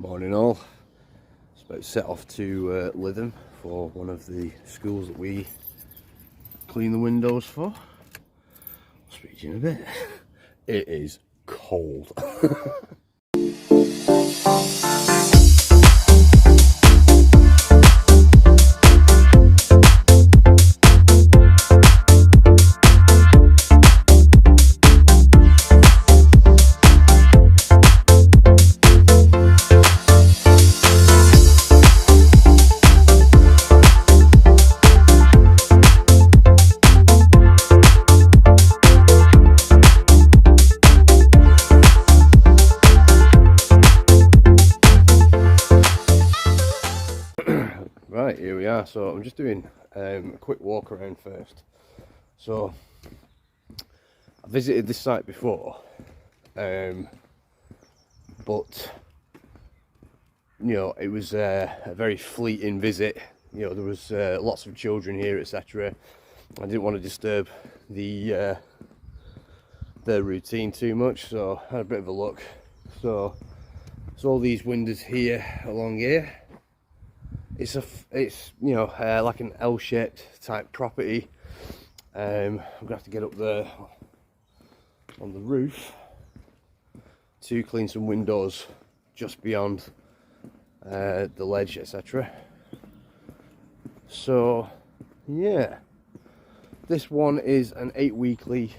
Morning all. It's about to set off to Lytham for one of the schools that we clean the windows for. I'll speak to you in a bit. It is cold. Right, here we are. So I'm just doing a quick walk around first. So I visited this site before, but you know, it was a very fleeting visit. You know, there was lots of children here, etc. I didn't want to disturb their routine too much, so I had a bit of a look. So there's all these windows here along here. It's you know, like an L-shaped type property. I'm gonna have to get up there on the roof to clean some windows just beyond the ledge, etc. So yeah, this one is an 8-weekly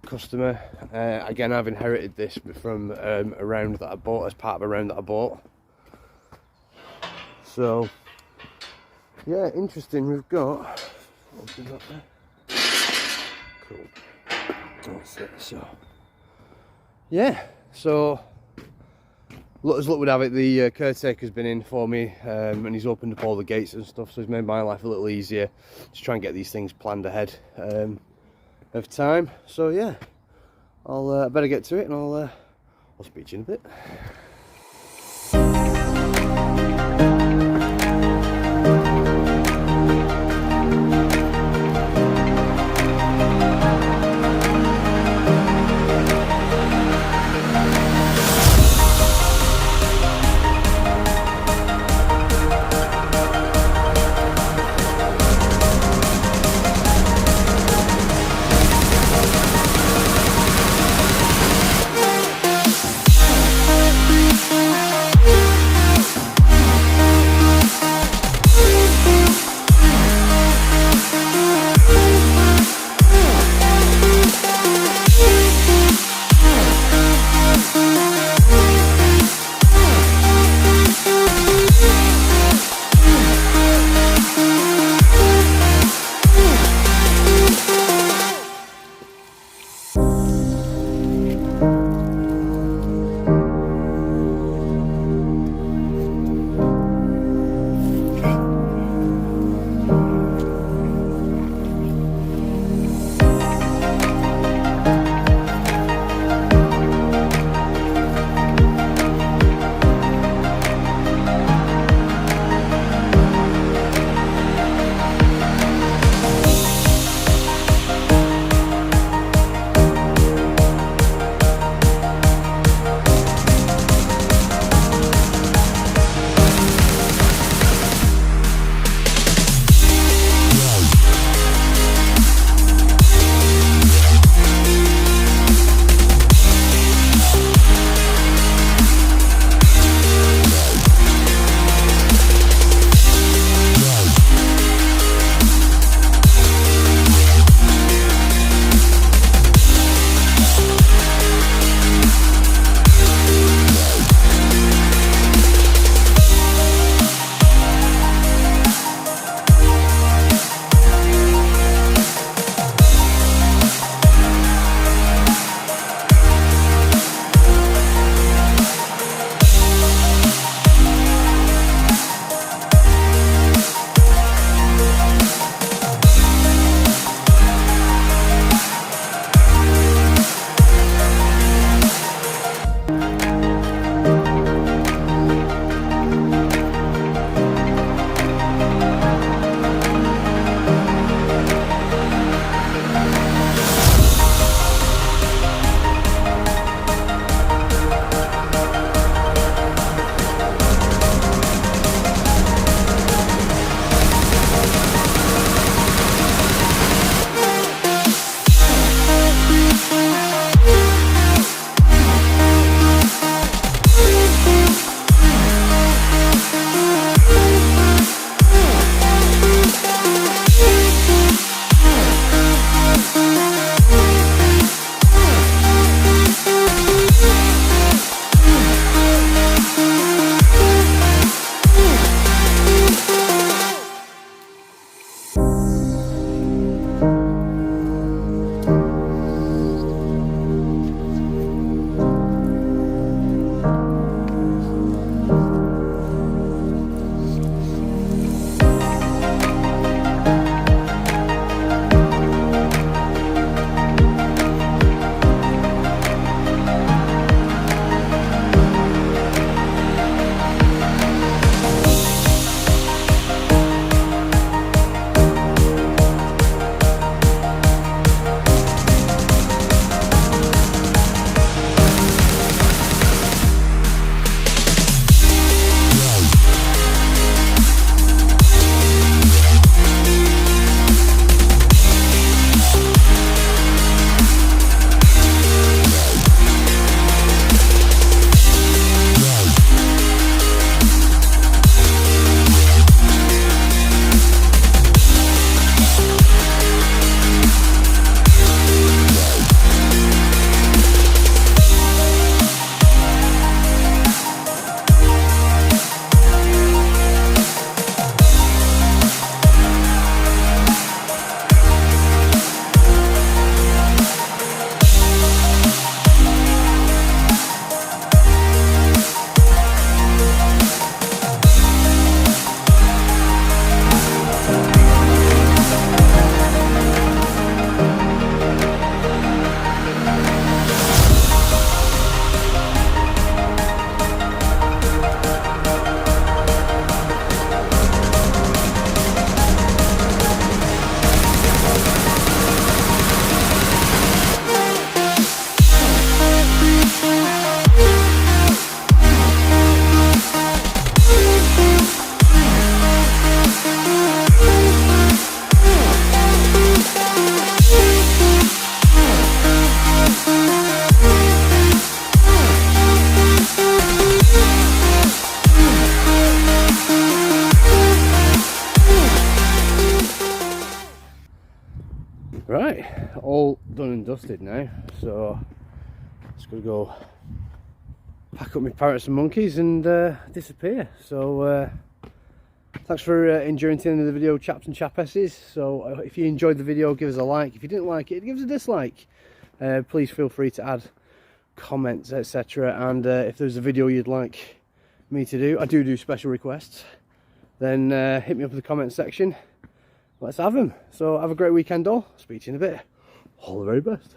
customer. Again, I've inherited this from a round that I bought, as part of a round that I bought. So yeah, interesting. We've got, open up there. Cool. That's it. So yeah, so as luck would have it, the caretaker's been in for me, and he's opened up all the gates and stuff, so he's made my life a little easier to try and get these things planned ahead of time. So yeah, I'll better get to it, and I'll speak to you in a bit. Right, all done and dusted now, so just gonna go pack up my parrots and monkeys and disappear. So thanks for enduring to the end of the video, chaps and chapesses. So if you enjoyed the video, give us a like. If you didn't like it, give us a dislike. Please feel free to add comments, etc. And if there's a video you'd like me to do, I do special requests, then hit me up in the comments section. Let's have them. So have a great weekend all. Speak to you in a bit. All the very best.